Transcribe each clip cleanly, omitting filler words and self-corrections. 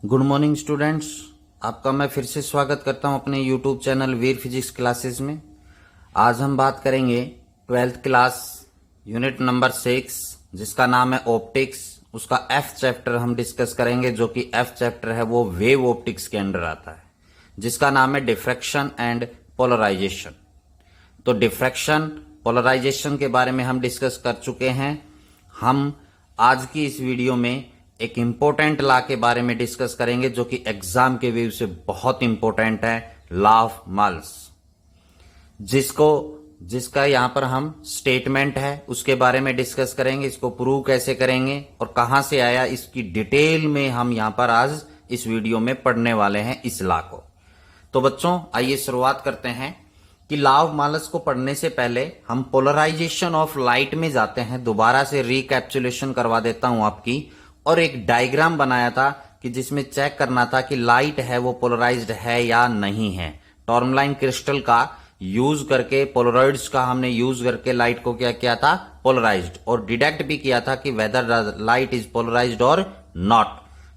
Good morning students. आपका मैं फिर से स्वागत करता हूं अपने यूट्यूब चैनल वीर फिजिक्स क्लासेस में। आज हम बात करेंगे 12th क्लास यूनिट नंबर 6 जिसका नाम है ऑप्टिक्स। उसका एफ चैप्टर हम डिस्कस करेंगे, जो कि एफ चैप्टर है वो वेव ऑप्टिक्स के अंडर आता है, जिसका नाम है डिफ्रैक्शन एंड पोलराइजेशन। तो डिफ्रैक्शन पोलराइजेशन के बारे में हम डिस्कस कर चुके हैं। हम आज की इस वीडियो में एक इंपॉर्टेंट लॉ के बारे में डिस्कस करेंगे, जो कि एग्जाम के व्यू से बहुत इंपॉर्टेंट है, लॉ ऑफ माल्स, जिसका यहां पर हम स्टेटमेंट है उसके बारे में डिस्कस करेंगे। इसको प्रूव कैसे करेंगे और कहां से आया, इसकी डिटेल में हम यहां पर आज इस वीडियो में पढ़ने वाले हैं इस लॉ को। तो बच्चों आइए शुरुआत करते हैं कि लॉ ऑफ मालस को पढ़ने से पहले हम पोलराइजेशन ऑफ लाइट में जाते हैं। दोबारा से रिकैप्चुलेशन करवा देता हूं आपकी, और एक डायग्राम बनाया था कि जिसमें चेक करना था कि लाइट है वो पोलराइज्ड है या नहीं है। टॉर्मलाइन क्रिस्टल का यूज करके, पोलराइड्स का हमने यूज करके लाइट को क्या किया था, पोलराइज्ड, और डिटेक्ट भी किया था कि वेदर लाइट इज पोलराइज्ड और नॉट।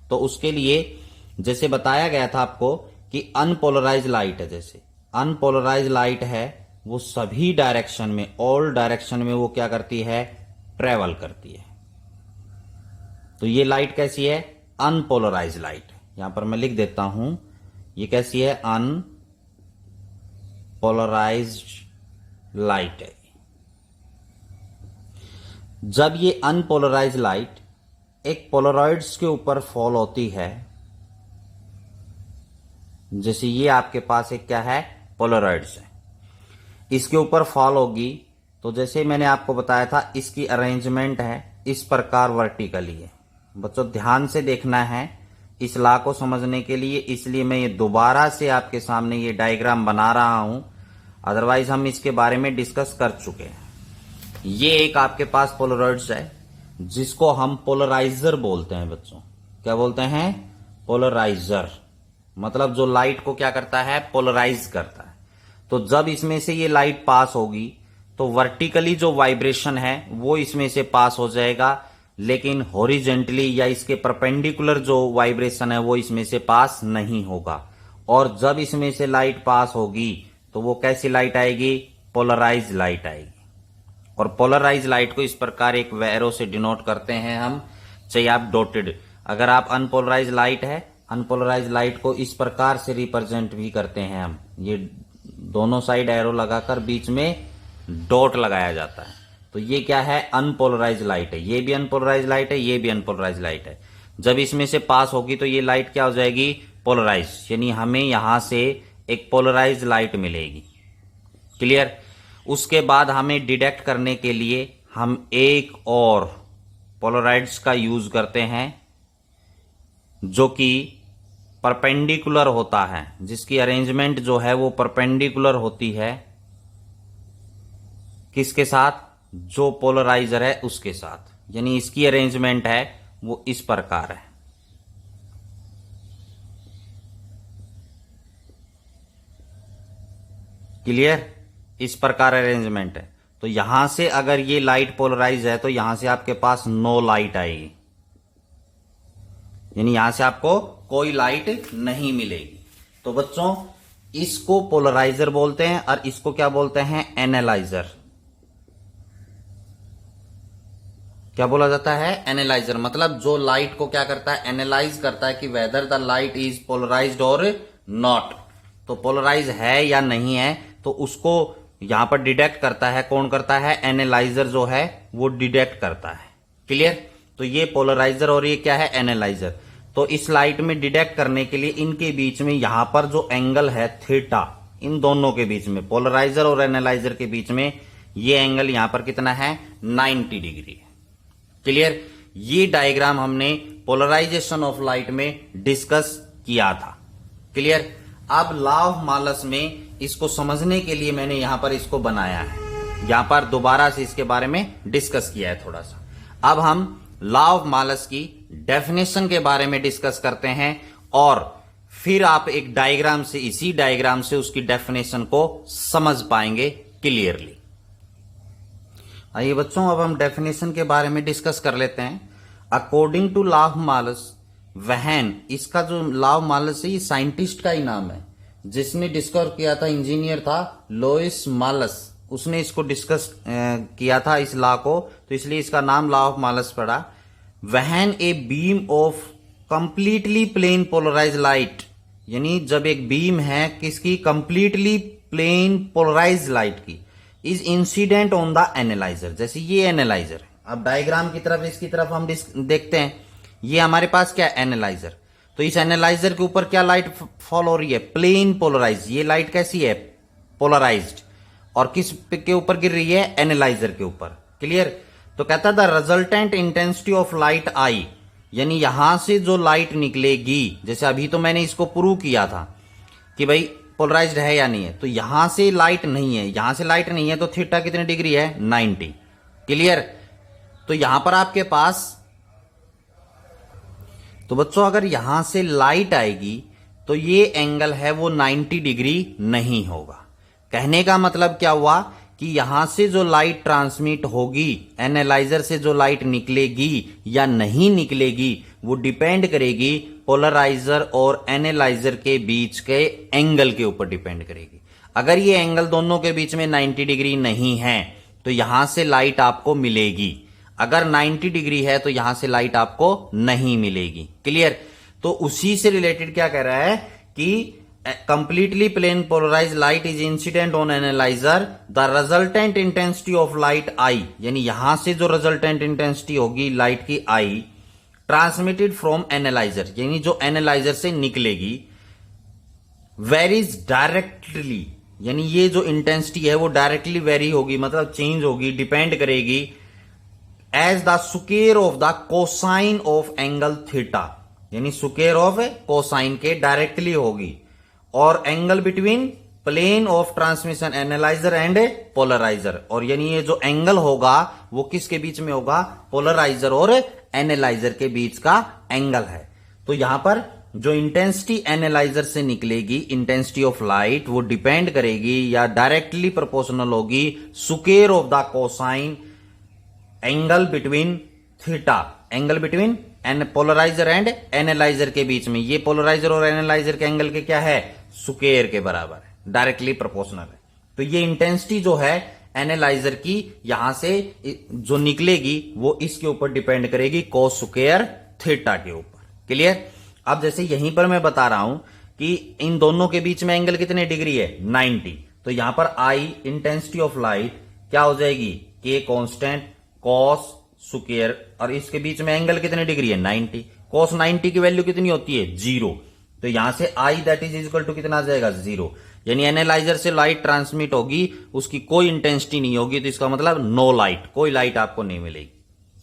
तो उसके लिए जैसे बताया गया था आपको कि अनपोलराइज लाइट है, जैसे अनपोलराइज लाइट है वो सभी डायरेक्शन में, ऑल डायरेक्शन में वो क्या करती है, ट्रेवल करती है। तो ये लाइट कैसी है, अनपोलराइज लाइट। यहां पर मैं लिख देता हूं ये कैसी है, अनपोलराइज्ड लाइट है। जब ये अनपोलराइज लाइट एक पोलराइड्स के ऊपर फॉल होती है, जैसे ये आपके पास एक क्या है, पोलराइड्स है, इसके ऊपर फॉल होगी, तो जैसे मैंने आपको बताया था इसकी अरेंजमेंट है इस प्रकार वर्टिकली है। बच्चों ध्यान से देखना है इस लॉ को समझने के लिए, इसलिए मैं ये दोबारा से आपके सामने ये डायग्राम बना रहा हूं, अदरवाइज हम इसके बारे में डिस्कस कर चुके हैं। ये एक आपके पास पोलराइड्स है जिसको हम पोलराइजर बोलते हैं। बच्चों क्या बोलते हैं, पोलराइजर, मतलब जो लाइट को क्या करता है, पोलराइज करता है। तो जब इसमें से ये लाइट पास होगी तो वर्टिकली जो वाइब्रेशन है वो इसमें से पास हो जाएगा, लेकिन हॉरिजेंटली या इसके परपेंडिकुलर जो वाइब्रेशन है वो इसमें से पास नहीं होगा। और जब इसमें से लाइट पास होगी तो वो कैसी लाइट आएगी, पोलराइज लाइट आएगी। और पोलराइज लाइट को इस प्रकार एक एरो से डिनोट करते हैं हम, चाहे आप डॉटेड, अगर आप अनपोलराइज लाइट है, अनपोलराइज लाइट को इस प्रकार से रिप्रेजेंट भी करते हैं हम, ये दोनों साइड एरो लगाकर बीच में डॉट लगाया जाता है। तो ये क्या है, अनपोलराइज लाइट है, ये भी अनपोलराइज लाइट है, ये भी अनपोलराइज लाइट है। जब इसमें से पास होगी तो ये लाइट क्या हो जाएगी, पोलराइज, यानी हमें यहां से एक पोलराइज लाइट मिलेगी। क्लियर। उसके बाद हमें डिटेक्ट करने के लिए हम एक और पोलराइड्स का यूज करते हैं जो कि परपेंडिकुलर होता है, जिसकी अरेंजमेंट जो है वो परपेंडिकुलर होती है किसके साथ, जो पोलराइजर है उसके साथ, यानी इसकी अरेंजमेंट है वो इस प्रकार है। क्लियर, इस प्रकार अरेंजमेंट है। तो यहां से अगर ये लाइट पोलराइज है तो यहां से आपके पास नो लाइट आएगी, यानी यहां से आपको कोई लाइट नहीं मिलेगी। तो बच्चों इसको पोलराइजर बोलते हैं और इसको क्या बोलते हैं, एनालाइजर। क्या बोला जाता है, एनालाइजर, मतलब जो लाइट को क्या करता है, एनालाइज करता है कि whether the light is polarised और नॉट। तो पोलराइज है या नहीं है तो उसको यहां पर डिटेक्ट करता है, कौन करता है, एनालाइजर जो है वो डिटेक्ट करता है। क्लियर। तो ये पोलराइजर और ये क्या है, एनालाइजर। तो इस लाइट में डिटेक्ट करने के लिए इनके बीच में यहां पर जो एंगल है थीटा, इन दोनों के बीच में, पोलराइजर और एनालाइजर के बीच में ये एंगल यहां पर कितना है, 90 डिग्री है। क्लियर। ये डायग्राम हमने पोलराइजेशन ऑफ लाइट में डिस्कस किया था। क्लियर। अब लॉ ऑफ मालस में इसको समझने के लिए मैंने यहां पर इसको बनाया है, यहां पर दोबारा से इसके बारे में डिस्कस किया है थोड़ा सा। अब हम लॉ ऑफ मालस की डेफिनेशन के बारे में डिस्कस करते हैं और फिर आप एक डायग्राम से, इसी डायग्राम से उसकी डेफिनेशन को समझ पाएंगे क्लियरली। आइए बच्चों अब हम डेफिनेशन के बारे में डिस्कस कर लेते हैं। अकॉर्डिंग टू लॉ ऑफ मालस वहन, इसका जो लॉ ऑफ मालस है ये साइंटिस्ट का ही नाम है, जिसने डिस्कवर किया था इंजीनियर था लोइस मालस, उसने इसको डिस्कस किया था इस लॉ को, तो इसलिए इसका नाम लॉ ऑफ मालस पड़ा। When a beam of completely plane polarise light, यानी जब एक बीम है किसकी, कंप्लीटली प्लेन पोलराइज लाइट की, is incident on the analyser, जैसे ये एनालाइजर है। अब डायग्राम की तरफ इसकी तरफ हम देखते हैं, ये हमारे पास क्या है एनालाइजर, तो इस एनालाइजर के ऊपर क्या लाइट फॉल हो रही है, प्लेन पोलराइज, ये लाइट कैसी है, पोलराइज्ड, और किस के ऊपर गिर रही है, एनालाइजर के ऊपर। क्लियर। तो कहता the resultant intensity of light I, यानी यहां से जो लाइट निकलेगी, जैसे अभी तो मैंने इसको प्रूव किया था कि भाई पोलराइज्ड है या नहीं है, तो यहां से लाइट नहीं है, यहां से लाइट नहीं है, तो थीटा कितने डिग्री है, 90। क्लियर। तो यहां पर आपके पास, तो बच्चों अगर यहां से लाइट आएगी तो ये एंगल है वो 90 डिग्री नहीं होगा। कहने का मतलब क्या हुआ कि यहां से जो लाइट ट्रांसमिट होगी, एनालाइजर से जो लाइट निकलेगी या नहीं निकलेगी, वो डिपेंड करेगी पोलराइजर और एनालाइजर के बीच के एंगल के ऊपर डिपेंड करेगी। अगर ये एंगल दोनों के बीच में 90 डिग्री नहीं है तो यहां से लाइट आपको मिलेगी, अगर 90 डिग्री है तो यहां से लाइट आपको नहीं मिलेगी। क्लियर। तो उसी से रिलेटेड क्या कह रहा है कि completely plane polarise light is incident on analyser, the resultant intensity of light I, यानी यहां से जो रिजल्टेंट इंटेंसिटी होगी लाइट की आई, ट्रांसमिटेड फ्रॉम एनालाइजर, यानी जो एनालाइजर से निकलेगी, वेरीज डायरेक्टली, यानी ये जो इंटेंसिटी है वो डायरेक्टली वेरी होगी, मतलब चेंज होगी, डिपेंड करेगी as the square of the cosine of angle theta, यानी स्क्वायर ऑफ कोसाइन के डायरेक्टली होगी, और angle between plane of transmission analyser and polariser, और यानी ये जो एंगल होगा वो किसके बीच में होगा, पोलराइजर और एनालाइजर के बीच का एंगल है। तो यहां पर जो इंटेंसिटी एनालाइजर से निकलेगी, इंटेंसिटी ऑफ लाइट, वो डिपेंड करेगी या डायरेक्टली प्रोपोर्शनल होगी square of the cosine angle between theta, angle between polariser and analyser के बीच में, ये पोलराइजर और एनालाइजर के एंगल के क्या है, स्क्वायर के बराबर है, डायरेक्टली प्रोपोर्शनल है। तो ये इंटेंसिटी जो है एनालाइजर की यहां से जो निकलेगी वो इसके ऊपर डिपेंड करेगी कोस स्क्वायर थीटा के ऊपर। क्लियर। अब जैसे यहीं पर मैं बता रहा हूं कि इन दोनों के बीच में एंगल कितने डिग्री है, 90, तो यहां पर आई इंटेंसिटी ऑफ लाइट क्या हो जाएगी, के कांस्टेंट कॉस स्क्वायर, और इसके बीच में एंगल कितने डिग्री है, 90, कॉस 90 की वैल्यू कितनी होती है, 0, तो यहां से आई दैट इज इक्वल टू कितना आ जाएगा, 0, यानी एनालाइजर से लाइट ट्रांसमिट होगी, उसकी कोई इंटेंसिटी नहीं होगी, तो इसका मतलब नो लाइट, कोई लाइट आपको नहीं मिलेगी।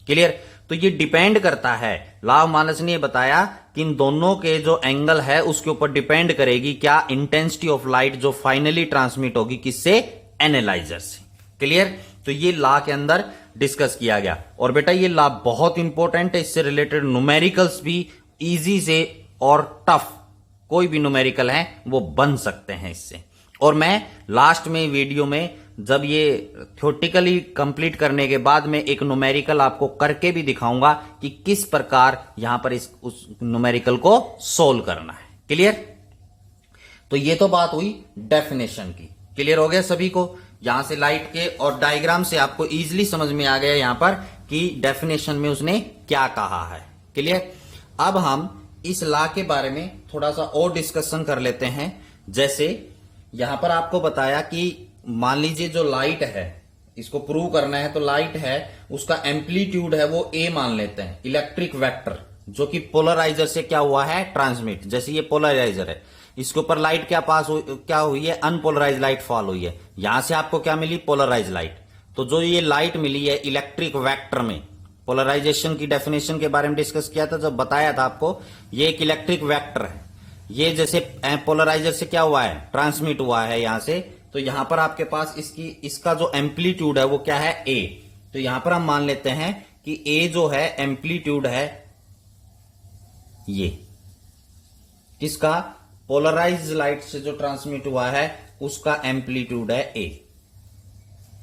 क्लियर। तो ये डिपेंड करता है, लॉ ऑफ मालस ने बताया कि इन दोनों के जो एंगल है उसके ऊपर डिपेंड करेगी क्या, इंटेंसिटी ऑफ लाइट जो फाइनली ट्रांसमिट होगी किससे, एनालाइजर से। क्लियर। तो ये लॉ के अंदर डिस्कस किया गया, और बेटा ये लॉ बहुत इंपॉर्टेंट है, इससे रिलेटेड न्यूमेरिकल्स भी इजी से और टफ कोई भी न्यूमेरिकल है वो बन सकते हैं इससे। और मैं लास्ट में वीडियो में जब ये थ्योरेटिकली कंप्लीट करने के बाद में एक न्यूमेरिकल आपको करके भी दिखाऊंगा कि किस प्रकार यहां पर उस न्यूमेरिकल को सोल्व करना है। क्लियर। तो ये तो बात हुई डेफिनेशन की। क्लियर हो गया सभी को, यहां से लाइट के और डायग्राम से आपको इजीली समझ में आ गया यहां पर कि डेफिनेशन में उसने क्या कहा है। क्लियर। अब हम इस लॉ के बारे में थोड़ा सा और डिस्कशन कर लेते हैं। जैसे यहां पर आपको बताया कि मान लीजिए जो लाइट है, इसको प्रूव करना है, तो लाइट है उसका एम्पलीट्यूड है वो ए मान लेते हैं, इलेक्ट्रिक वेक्टर जो कि पोलराइजर से क्या हुआ है, ट्रांसमिट, जैसे ये पोलराइजर है, इसके ऊपर लाइट क्या हुई है, अनपोलराइज लाइट फॉल हुई है, यहां से आपको क्या मिली, पोलराइज लाइट। तो जो ये लाइट मिली है इलेक्ट्रिक वेक्टर में, पोलराइजेशन की डेफिनेशन के बारे में डिस्कस किया था जब बताया था आपको, ये एक इलेक्ट्रिक वेक्टर है, ये जैसे पोलराइजर से क्या हुआ है, ट्रांसमिट हुआ है यहां से, तो यहां पर आपके पास इसका जो एम्पलीट्यूड है वो क्या है, ए। तो यहां पर हम मान लेते हैं कि ए जो है एम्पलीट्यूड है, ये किसका, पोलराइज लाइट से जो ट्रांसमिट हुआ है उसका एम्पलीट्यूड है ए।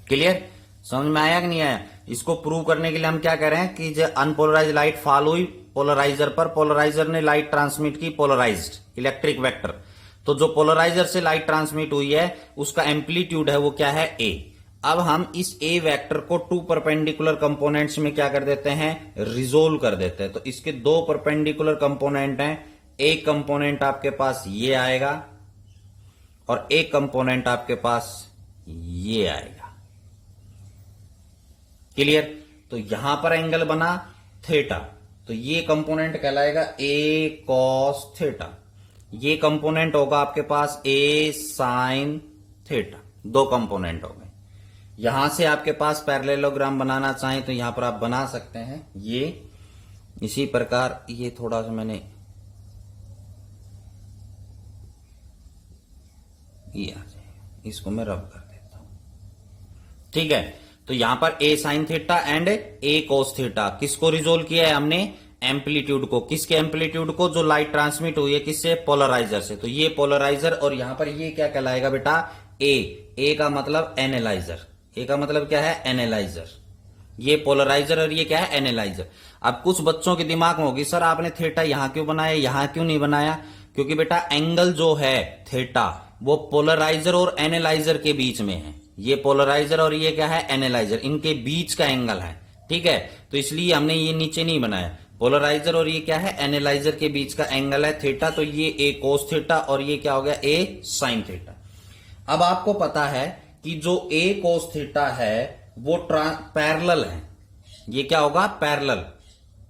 क्लियर। समझ में आया कि नहीं आया। इसको प्रूव करने के लिए हम क्या कह रहे हैं कि जो अनपोलराइज लाइट फॉल हुई पोलराइजर पर, पोलराइजर ने लाइट ट्रांसमिट की पोलराइज्ड इलेक्ट्रिक वेक्टर। तो जो पोलराइजर से लाइट ट्रांसमिट हुई है उसका एम्पलीट्यूड है वो क्या है, ए। अब हम इस ए वेक्टर को टू परपेंडिकुलर कंपोनेंट्स में क्या कर देते हैं, रिजोल्व कर देते हैं। तो इसके दो परपेंडिकुलर कंपोनेंट हैं, एक कंपोनेंट आपके पास ये आएगा और एक कंपोनेंट आपके पास ये आएगा। क्लियर? तो यहां पर एंगल बना थीटा, तो ये कंपोनेंट कहलाएगा ए कॉस थीटा, ये कंपोनेंट होगा आपके पास ए साइन थीटा। दो कंपोनेंट हो गए। यहां से आपके पास पैरेललोग्राम बनाना चाहें तो यहां पर आप बना सकते हैं। ये इसी प्रकार, ये थोड़ा सा मैंने ये आ जाएगा, इसको मैं रब कर देता हूं। ठीक है, तो यहां पर A sine theta and A cos theta, किसको रिजोल्व किया है हमने, एम्पलीट्यूड को। किसके एम्पलीट्यूड को, जो लाइट ट्रांसमिट हुई है किससे, पोलराइजर से। तो ये पोलराइजर और यहां पर ये क्या कहलाएगा बेटा, ए का मतलब एनालाइजर, ए का मतलब क्या है, एनालाइजर। ये पोलराइजर और ये क्या है, एनालाइजर। अब कुछ बच्चों के दिमाग में होगी, सर आपने थीटा यहां क्यों बनाया, यहां क्यों नहीं बनाया? क्योंकि बेटा एंगल जो है थीटा वो पोलराइजर और एनालाइजर के बीच में है। ये पोलराइजर और ये क्या है, एनालाइजर, इनके बीच का एंगल है। ठीक है, तो इसलिए हमने ये नीचे नहीं बनाया। पोलराइजर और ये क्या है, एनालाइजर के बीच का एंगल है थीटा, तो ये ए कोस थीटा और ये क्या हो गया, ए साइन थीटा। अब आपको पता है कि जो ए कोस थीटा है वो पैरेलल है, ये क्या होगा, पैरेलल।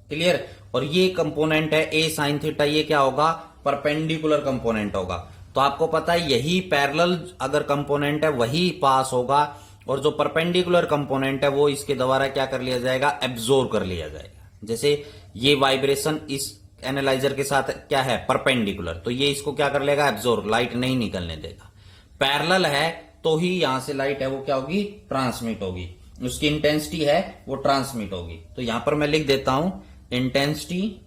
क्लियर? और ये कंपोनेंट है ए साइन थीटा, ये क्या होगा, परपेंडिकुलर कंपोनेंट होगा। तो आपको पता है यही पैरेलल अगर कंपोनेंट है वही पास होगा, और जो परपेंडिकुलर कंपोनेंट है वो इसके द्वारा क्या कर लिया जाएगा, एब्जॉर्ब कर लिया जाएगा। जैसे ये वाइब्रेशन इस एनालाइजर के साथ क्या है, परपेंडिकुलर, तो ये इसको क्या कर लेगा, एब्जॉर्ब, लाइट नहीं निकलने देगा। पैरेलल है तो ही यहां से लाइट है वो क्या होगी, ट्रांसमिट होगी, उसकी इंटेंसिटी है वो ट्रांसमिट होगी। तो यहां पर मैं लिख देता हूं, intensity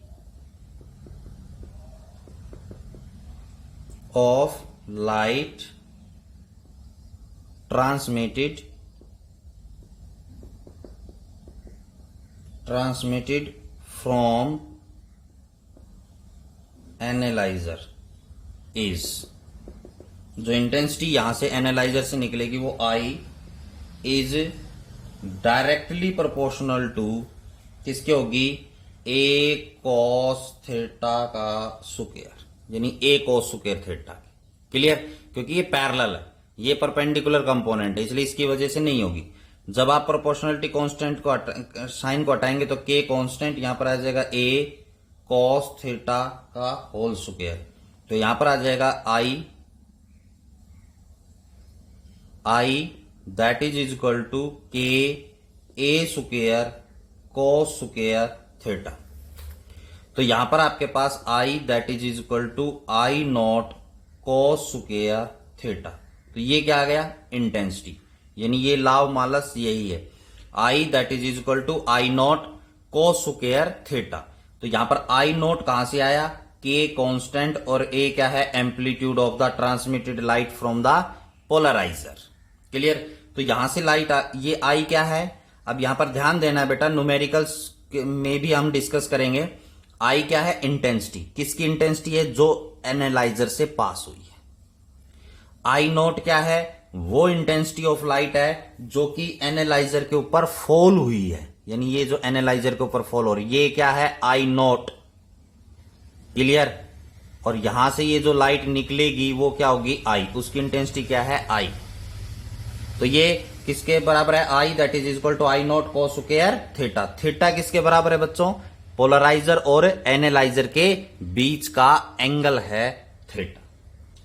of light transmitted from analyser is, जो इंटेंसिटी यहां से एनालाइजर से निकलेगी वो I is directly proportional to किसके होगी, ए कॉस थीटा का स्क्वायर, यानी ए कॉस स्क्वायर थीटा। क्लियर? क्योंकि ये पैरेलल है, ये परपेंडिकुलर कंपोनेंट है, इसलिए इसकी वजह से नहीं होगी। जब आप प्रोपोर्शनलिटी कांस्टेंट को साइन को हटाएंगे तो के कांस्टेंट यहां पर आ जाएगा ए कॉस थीटा का होल स्क्वायर, तो यहां पर आ जाएगा I that is equal to K A square cos square theta. तो यहां पर आपके पास I that is equal to I naught cos square theta. तो ये क्या आ गया, इंटेंसिटी, यानी ये लाव मालस यही है, I that is equal to I naught cos square theta. तो यहां पर आई नॉट कहां से आया, के कांस्टेंट, और ए क्या है, amplitude of the transmitted light from the polariser. Clear? तो यहां से लाइट ये आई क्या है, अब यहां पर ध्यान देना है बेटा, न्यूमेरिकल्स में भी हम डिस्कस करेंगे। आई क्या है, इंटेंसिटी, किसकी इंटेंसिटी है, जो एनालाइजर से पास हुई है। आई नोट क्या है, वो इंटेंसिटी ऑफ लाइट है जो कि एनालाइजर के ऊपर फॉल हुई है, यानी ये जो एनालाइजर के ऊपर फॉल हो रही है ये क्या है, आई नोट। क्लियर? और यहां से ये जो लाइट निकलेगी वो क्या होगी, आई, उसकी इंटेंसिटी क्या है, आई। तो ये किसके बराबर है, I that is equal to I naught cos square theta. Theta किसके बराबर है बच्चों, पोलराइजर और एनालाइजर के बीच का एंगल है थीटा।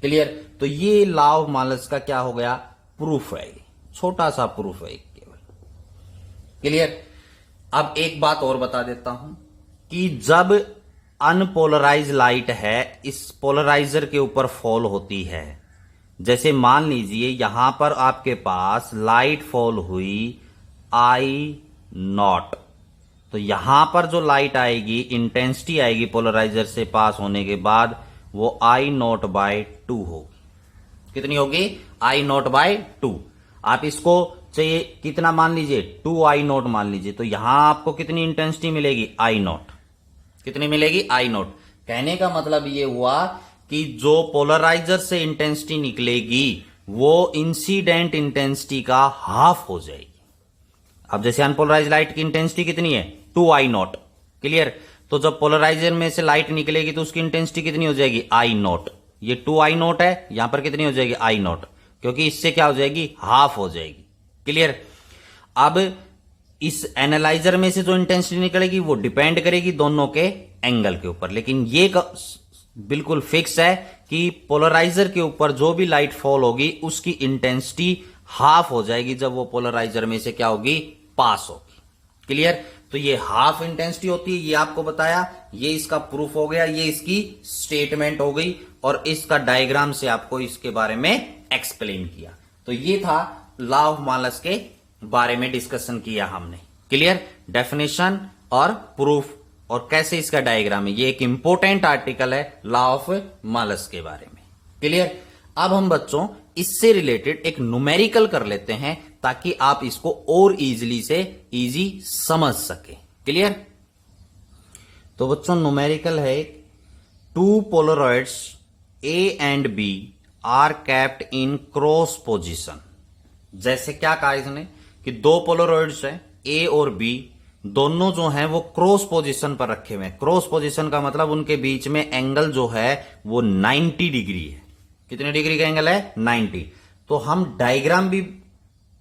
क्लियर? तो ये लॉ ऑफ मालस का क्या हो गया, प्रूफ है, छोटा सा प्रूफ है केवल। क्लियर? अब एक बात और बता देता हूं कि जब अनपोलराइज लाइट है इस पोलराइजर के ऊपर फॉल होती है, जैसे मान लीजिए यहां पर आपके पास लाइट फॉल हुई आई नॉट, तो यहां पर जो लाइट आएगी, इंटेंसिटी आएगी पोलराइजर से पास होने के बाद, वो आई नॉट बाय 2 होगी। कितनी होगी, आई नॉट बाय 2। आप इसको चाहिए कितना मान लीजिए, 2 आई नॉट मान लीजिए, तो यहां आपको कितनी इंटेंसिटी मिलेगी, आई नॉट। कितनी मिलेगी? आई नॉट। कहने का मतलब ये हुआ कि जो पोलराइजर से इंटेंसिटी निकलेगी वो इंसिडेंट इंटेंसिटी का हाफ हो जाएगी। अब जैसे अनपोलराइज लाइट की इंटेंसिटी कितनी है? 2I0। क्लियर? तो जब पोलराइजर में से लाइट निकलेगी तो उसकी इंटेंसिटी कितनी हो जाएगी? I0। ये 2I0 है, यहां पर कितनी हो जाएगी? I0, क्योंकि इससे क्या हो जाएगी? हाफ हो जाएगी। क्लियर? अब इस एनालाइजर में से जो इंटेंसिटी निकलेगी वो डिपेंड करेगी दोनों के एंगल के ऊपर, लेकिन ये बिल्कुल फिक्स है कि पोलराइजर के ऊपर जो भी लाइट फॉल होगी उसकी इंटेंसिटी हाफ हो जाएगी जब वो पोलराइजर में से क्या होगी? पास होगी। क्लियर? तो ये हाफ इंटेंसिटी होती है, ये आपको बताया, ये इसका प्रूफ हो गया, ये इसकी स्टेटमेंट हो गई, और इसका डायग्राम से आपको इसके बारे में एक्सप्लेन किया। तो ये था लॉ ऑफ मालस के बारे में डिस्कशन किया हमने। क्लियर? डेफिनेशन और प्रूफ और कैसे इसका डायग्राम है, ये एक इंपॉर्टेंट आर्टिकल है लॉ ऑफ मालस के बारे में। क्लियर? अब हम बच्चों इससे रिलेटेड एक न्यूमेरिकल कर लेते हैं ताकि आप इसको और इजी समझ सके। क्लियर? तो बच्चों न्यूमेरिकल है, two polaroids A and B are kept in cross position. जैसे क्या कहा इसने कि दो पोलरॉइड्स हैं ए और बी, दोनों जो हैं वो क्रॉस पोजीशन पर रखे हुए हैं। क्रॉस पोजीशन का मतलब उनके बीच में एंगल जो है वो 90 डिग्री है। कितने डिग्री का एंगल है? 90। तो हम डायग्राम भी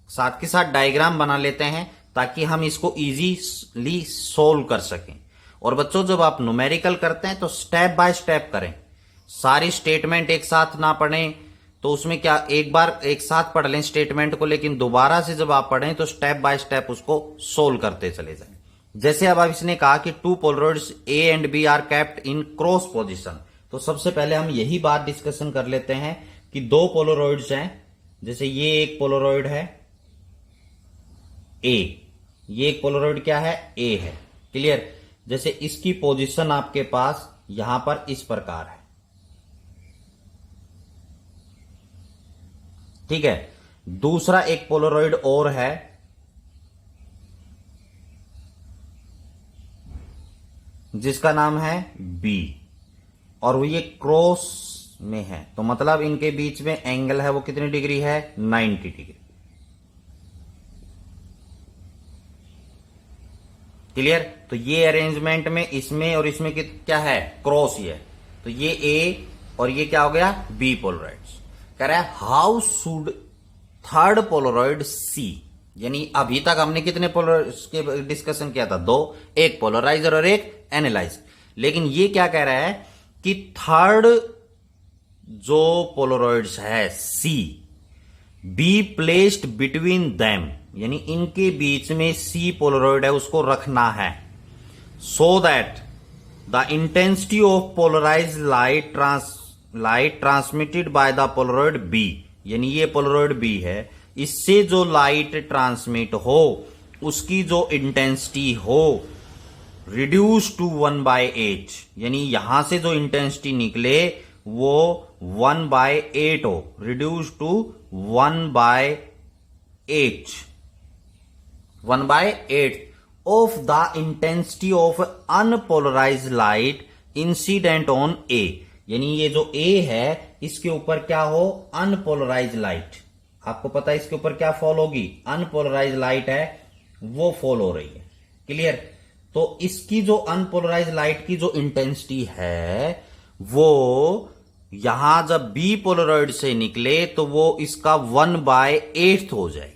साथ के साथ डायग्राम बना लेते हैं ताकि हम इसको इजीली सोल्व कर सकें। और बच्चों जब आप न्यूमेरिकल करते हैं तो स्टेप बाय स्टेप करें, सारी स्टेटमेंट एक साथ ना पढ़ें। तो उसमें क्या, एक बार एक साथ पढ़ लें स्टेटमेंट को, लेकिन दोबारा से जब आप पढ़ें तो स्टेप बाय स्टेप उसको सोल्व करते चले जाएं। जैसे अब इसने कहा कि two polaroids A and B are kept in cross position, तो सबसे पहले हम यही बात डिस्कशन कर लेते हैं कि दो पोलरॉइड्स हैं। जैसे ये एक पोलरॉइड है ए, ये एक पोलरॉइड क्या है? ए है। क्लियर? जैसे इसकी पोजीशन आपके पास यहां पर इस प्रकार है। ठीक है? दूसरा एक पोलरॉइड और है, जिसका नाम है बी, और वो ये क्रॉस में है। तो मतलब इनके बीच में एंगल है वो कितनी डिग्री है? 90 डिग्री। क्लियर? तो ये अरेंजमेंट में इसमें और इसमें क्या है? क्रॉस ही है। तो ये ए और ये क्या हो गया? B Polaroids. कह रहा है हाउ शुड थर्ड पोलरॉइड सी, यानी अभी तक हमने कितने पोलरॉइड्स के डिस्कशन किया था? दो, एक पोलराइजर और एक एनालाइजर। लेकिन ये क्या कह रहा है कि थर्ड जो पोलरॉइड्स है सी, बी प्लेस्ड बिटवीन देम, यानी इनके बीच में सी पोलरॉइड है उसको रखना है, so that the intensity of polarise light transmitted by the polaroid B, यानी ये पोलरॉइड बी है, इससे जो लाइट ट्रांसमिट हो उसकी जो इंटेंसिटी हो रिड्यूस टू 1/8, यानी यहां से जो इंटेंसिटी निकले वो 1/8 हो, reduce to 1/8 of the intensity of unpolarised light incident on A, यानी ये जो ए है इसके ऊपर क्या हो? Unpolarised light. आपको पता है इसके ऊपर क्या फॉल होगी? अनपोलराइज्ड लाइट है वो फॉल हो रही है। क्लियर? तो इसकी जो अनपोलराइज्ड लाइट की जो इंटेंसिटी है वो यहां जब बी पोलरॉइड से निकले तो वो इसका 1/8 हो जाए।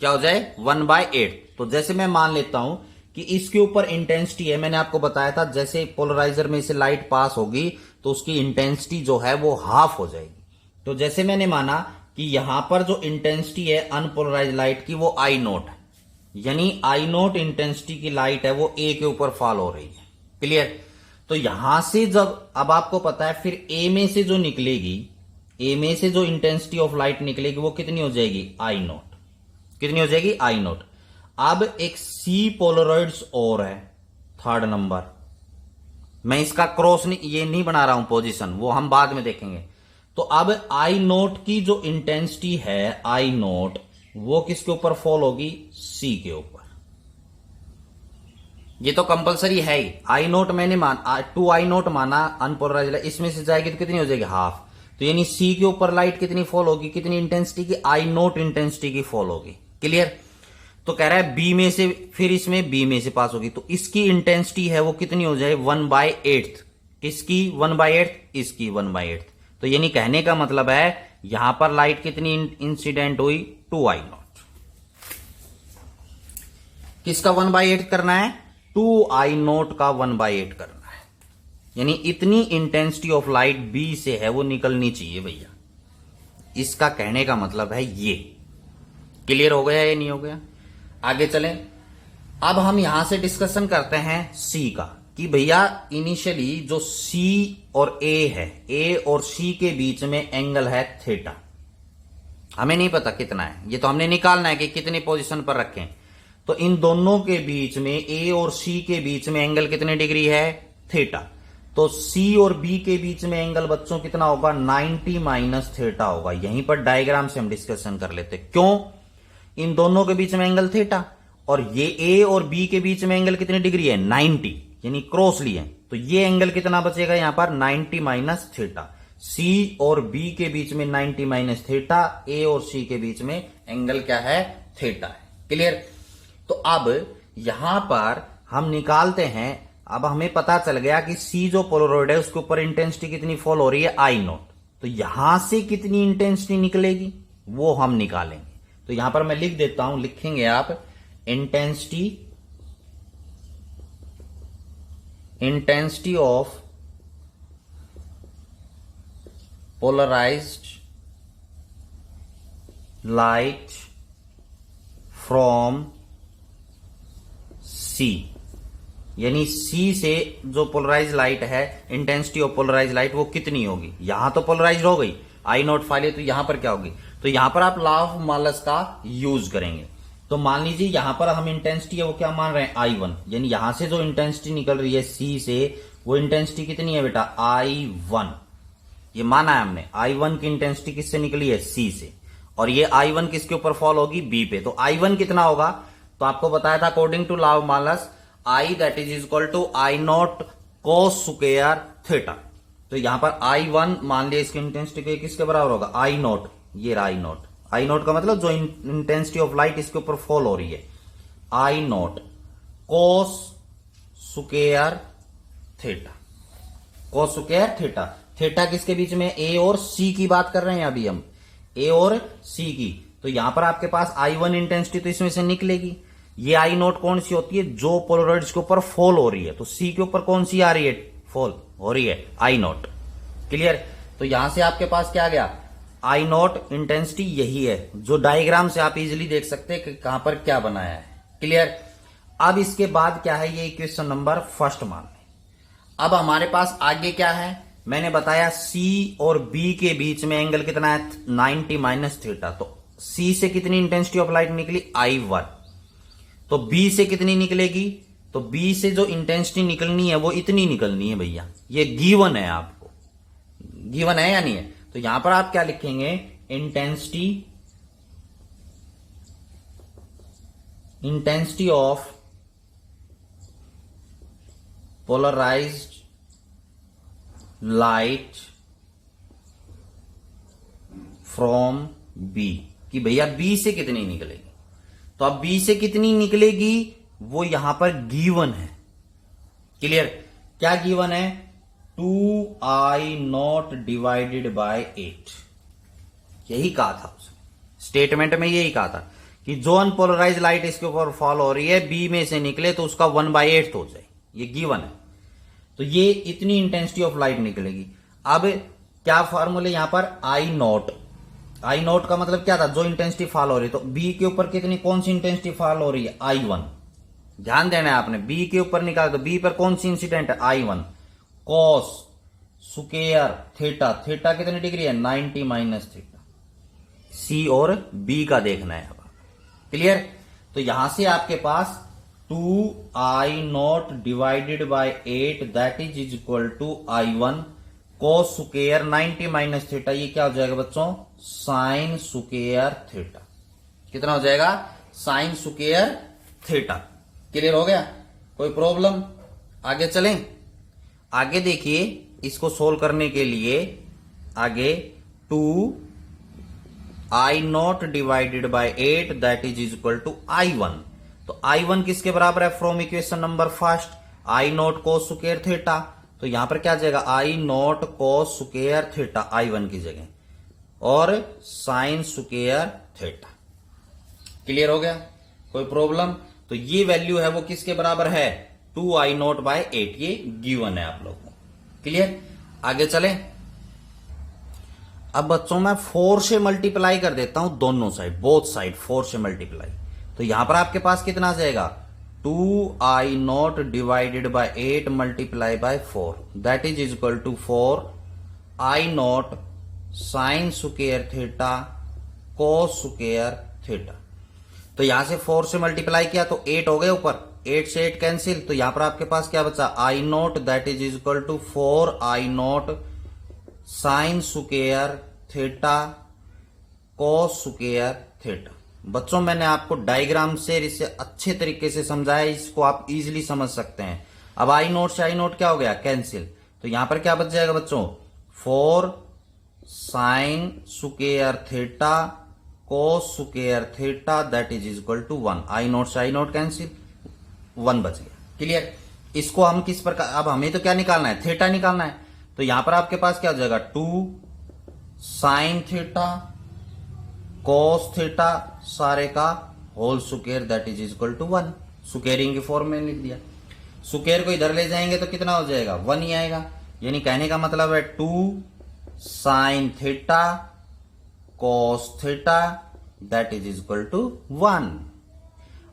क्या हो जाए? 1/8। तो जैसे मैं मान लेता हूं कि इसके ऊपर इंटेंसिटी है, मैंने आपको बताया था जैसे पोलराइजर में से लाइट पास होगी तो उसकी इंटेंसिटी जो है वो हाफ हो जाएगी। तो जैसे मैंने माना कि यहां पर जो इंटेंसिटी है अनपोलराइज लाइट की वो I0 है, यानी I0 इंटेंसिटी की लाइट है वो ए के ऊपर फॉल हो रही है। क्लियर? तो यहां से जब, अब आपको पता है फिर ए में से जो निकलेगी, ए में से जो इंटेंसिटी ऑफ लाइट निकलेगी वो कितनी हो जाएगी? I0। कितनी हो जाएगी? I0। अब एक सी पोलरॉइड्स और है, थर्ड नंबर। मैं इसका क्रॉस ये नहीं बना रहा हूं पोजीशन, वो हम बाद में देखेंगे। तो अब I0 की जो इंटेंसिटी है I0 वो किसके ऊपर फॉल होगी? सी के ऊपर। ये तो कंपलसरी है ही। आई नोट मैंने टू आई नोट माना अनपोलराइज लाइट, इसमें से जाएगी तो कितनी हो जाएगी हाफ। तो यानी सी के ऊपर लाइट कितनी फॉल होगी, कितनी इंटेंसिटी की, आई नोट इंटेंसिटी की फॉल होगी। क्लियर। तो कह रहा है बी में से, फिर इसमें बी में से पास होगी, तो इसकी इंटेंसिटी है वो कितनी हो जाए 1/8। किसकी 1/8, इसकी 1/8। तो यानी कहने का मतलब है यहां पर लाइट कितनी इंसिडेंट हुई 2I नॉट। किसका 1/8 करना है, 2I नोट का 1/8 करना है। यानी इतनी इंटेंसिटी ऑफ लाइट बी से है वो निकलनी चाहिए भैया। इसका कहने का मतलब है ये। क्लियर हो गया या नहीं हो गया। आगे चलें। अब हम यहां से डिस्कशन करते हैं सी का, कि भैया इनिशियली जो सी और ए है, ए और सी के बीच में एंगल है थीटा। हमें नहीं पता कितना है, ये तो हमने निकालना है कि कितनी पोजीशन पर रखें। तो इन दोनों के बीच में, ए और सी के बीच में एंगल कितने डिग्री है, थीटा। तो सी और बी के बीच में एंगल बच्चों कितना होगा, 90 माइनस थीटा होगा। यहीं पर डायग्राम से हम डिस्कशन कर लेते। क्यों, इन दोनों के बीच में एंगल थीटा, और ये ए और बी के बीच में एंगल कितनी डिग्री है 90, यानी क्रॉस लिए। तो ये एंगल कितना बचेगा यहां पर 90 माइनस थीटा। सी और बी के बीच में 90 माइनस थीटा, ए और सी के बीच में एंगल क्या है, थीटा है। क्लियर। तो अब यहां पर हम निकालते हैं। अब हमें पता चल गया कि सी जो पोलराइड है उसके ऊपर इंटेंसिटी कितनी फॉल हो रही है, आई नोट। तो यहां से कितनी इंटेंसिटी निकलेगी वो हम निकालेंगे। तो यहां पर मैं लिख देता हूं, लिखेंगे आप intensity of polarised light from C. यानी सी से जो पोलराइज लाइट है, इंटेंसिटी ऑफ पोलराइज लाइट वो कितनी होगी। यहां तो पोलराइज हो गई, आई नोट फाइल, तो यहां पर क्या होगी, तो यहां पर आप लॉ ऑफ मालस का यूज करेंगे। तो मान लीजिए यहां पर हम इंटेंसिटी है वो क्या मान रहे हैं, I1। यानी यहां से जो इंटेंसिटी निकल रही है सी से, वो इंटेंसिटी कितनी है बेटा, I1। ये माना है हमने, I1 की इंटेंसिटी किससे निकली है, सी से। और ये I1 किसके ऊपर फॉल होगी, बी पे। तो I1 कितना होगा, तो आपको बताया था according to law of Malus, I that is equal to I nought cos square theta. तो यहां पर I1 मान लिया, इसकी इंटेंसिटी किसके बराबर होगा, I नॉट। ये रहा I नॉट। I नॉट का मतलब जो इंटेंसिटी ऑफ लाइट इसके ऊपर फॉल हो रही है, I nought cos square theta. Cos square theta, theta किसके बीच में, ए और सी की बात कर रहे हैं अभी हम, ए और सी की। तो यहां पर आपके पास I1 इंटेंसिटी तो इसमें से निकलेगी। ये आई नोट कौन सी होती है, जो पोलराइड्स के ऊपर फॉल हो रही है। तो सी के ऊपर कौन सी आ रही है, फॉल हो रही है, आई नोट। क्लियर। तो यहां से आपके पास क्या आ गया, आई नोट इंटेंसिटी यही है, जो डायग्राम से आप इजीली देख सकते हैं कि कहां पर क्या बनाया है। क्लियर। अब इसके बाद क्या है, ये इक्वेशन नंबर फर्स्ट मान लें। अब हमारे पास आगे क्या है, मैंने बताया सी और बी के बीच में एंगल कितना है, 90 माइनस थीटा। तो सी से कितनी इंटेंसिटी ऑफ लाइट निकली, I1। तो बी से कितनी निकलेगी, तो बी से जो इंटेंसिटी निकलनी है वो इतनी निकलनी है भैया। ये गिवन है, आपको गिवन है या नहीं है। तो यहां पर आप क्या लिखेंगे, intensity of polarised light from B, कि भैया बी से कितनी निकलेगी। तो अब बी से कितनी निकलेगी वो यहां पर गिवन है। क्लियर। क्या गिवन है, 2I नॉट डिवाइडेड बाय 8। यही कहा था उसने, स्टेटमेंट में यही कहा था कि जो अनपोलराइज लाइट इसके ऊपर फॉल हो रही है बी में से निकले तो उसका 1/8 हो जाए। ये गिवन है। तो ये इतनी इंटेंसिटी ऑफ लाइट निकलेगी। अब क्या फॉर्मूले यहां पर, आई नोट का मतलब क्या था, जो इंटेंसिटी फॉल हो रही है। तो बी के ऊपर कितनी, कौन सी इंटेंसिटी फॉल हो रही है, I1। ध्यान देना है आपने, बी के ऊपर निकाल, तो बी पर कौन सी इंसिडेंट है, I1 cos square theta. Theta कितनी डिग्री है, 90 माइनस थीटा। सी और बी का देखना है अब। क्लियर। तो यहां से आपके पास 2I nought divided by 8 that is equal to I1 cos square 90 minus theta. ये क्या हो जाएगा बच्चों, साइन स्क्वायर थीटा। कितना हो जाएगा, साइन स्क्वायर थीटा। क्लियर हो गया। कोई प्रॉब्लम? आगे चलें। आगे देखिए, इसको सोल्व करने के लिए आगे 2i0 divided by 8 that is equal to i1। तो i1 किसके बराबर है? From equation number first i0 cos square theta. तो यहां पर क्या आ जाएगा? i0 cos square theta i1 की जगह, और साइन स्क्वायर थीटा। क्लियर हो गया? कोई प्रॉब्लम? तो ये वैल्यू है वो किसके बराबर है? 2i0 bye 8। ये गिवन है आप लोगों को। क्लियर? आगे चले। अब बच्चों मैं 4 से मल्टीप्लाई कर देता हूं दोनों साइड, बोथ साइड 4 से मल्टीप्लाई। तो यहां पर आपके पास कितना आ जाएगा? 2i0 divided by 8 multiply by 4 that is equal to 4i0 sine square theta cos square theta. तो यहां से 4 से मल्टीप्लाई किया तो 8 हो गए ऊपर, 8 से 8 कैंसिल। तो यहां पर आपके पास क्या बचा? i0 that is equal to 4i0 sine square theta cos square theta. बच्चों मैंने आपको डायग्राम से इसे अच्छे तरीके से समझाया, इसको आप इजीली समझ सकते हैं। अब i0 से i0 क्या हो गया? कैंसिल। तो यहां पर क्या बच जाएगा बच्चों? 4 sine square theta cos square theta that is equal to 1। i0 से i0 कैंसिल, 1 बच गया। क्लियर? इसको हम किस प्रकार, अब हमें तो क्या निकालना है? थीटा निकालना है। तो यहां पर आपके पास क्या हो जाएगा? 2 साइन थीटा कोस थीटा सारे का whole square that is equal to 1। Squaring की फॉर्म में लिख दिया। स्क्वायर को इधर ले जाएंगे तो कितना हो जाएगा? 1 ही आएगा। यानी कहने का मतलब है 2 sine theta cos theta that is equal to 1।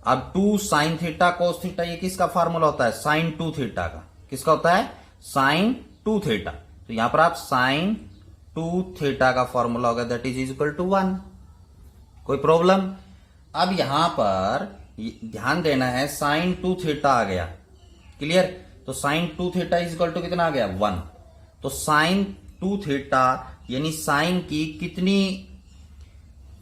अब 2 साइन थीटा कोस थीटा, ये किसका फॉर्मूला होता है? साइन 2 थीटा का। किसका होता है? Sine 2 theta. तो यहां पर आप साइन 2 थीटा का फॉर्मूला होगा दैट इज इक्वल टू 1। कोई प्रॉब्लम? अब यहां पर ध्यान देना है, साइन 2 थीटा आ गया। क्लियर? तो sine 2 theta is equal to कितना आ गया? 1। तो साइन 2 थीटा यानी साइन की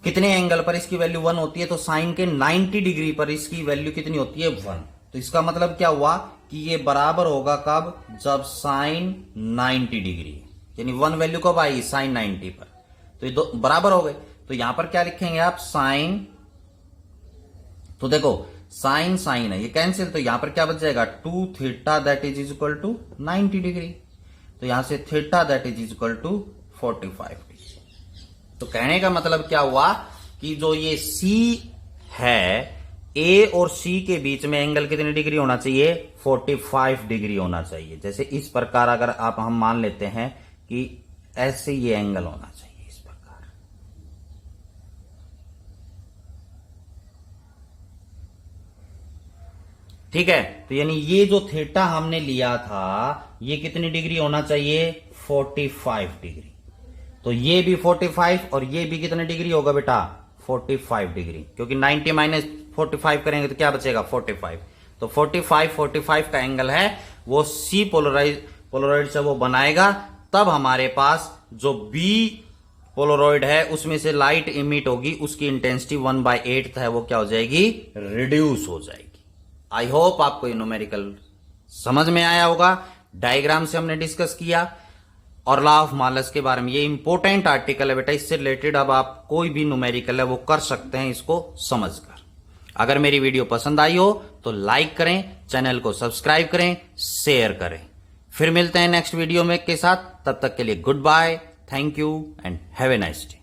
कितने एंगल पर इसकी वैल्यू 1 होती है? तो साइन के 90 डिग्री पर इसकी वैल्यू कितनी होती है? 1। तो इसका मतलब क्या हुआ कि ये बराबर होगा कब? जब साइन 90 डिग्री, यानी 1 वैल्यू कब आई? साइन 90 पर। तो ये दो बराबर हो गए। तो यहां पर क्या लिखेंगे आप? साइन, तो देखो साइन साइन है, ये कैंसिल। तो यहां पर क्या बच जाएगा? 2 theta that is equal to 90 degree. तो यहां से theta that is equal to 45 degree. तो कहने का मतलब क्या हुआ कि जो ये C है, A और C के बीच में एंगल कितनी डिग्री होना चाहिए? 45 डिग्री होना चाहिए। जैसे इस प्रकार अगर आप हम मान लेते हैं कि ऐसे ये एंगल होना चाहिए इस प्रकार। ठीक है? तो यानी ये जो थीटा हमने लिया था ये कितनी डिग्री होना चाहिए? 45 डिग्री। तो ये भी 45 और ये भी कितने डिग्री होगा बेटा? 45 डिग्री, क्योंकि 90 माइनस 45 करेंगे तो क्या बचेगा? 45। तो 45 का एंगल है वो C पोलराइड से वो बनाएगा, तब हमारे पास जो B पोलराइड है उसमें से लाइट इमिट होगी, उसकी इंटेंसिटी 1/8 है वो क्या हो जाएगी? रिड्यूस हो जाएगी। आई होप आपको ये न्यूमेरिकल समझ में आया होगा। डायग्राम से हमने डिस्कस किया और लॉ ऑफ मालस के बारे में। ये इंपॉर्टेंट आर्टिकल है बेटा, इससे रिलेटेड अब आप कोई भी न्यूमेरिकल है वो कर सकते हैं इसको समझकर। अगर मेरी वीडियो पसंद आई हो तो लाइक करें, चैनल को सब्सक्राइब करें, शेयर करें। फिर मिलते हैं नेक्स्ट वीडियो में के साथ। तब तक के लिए goodbye, thank you and have a nice day.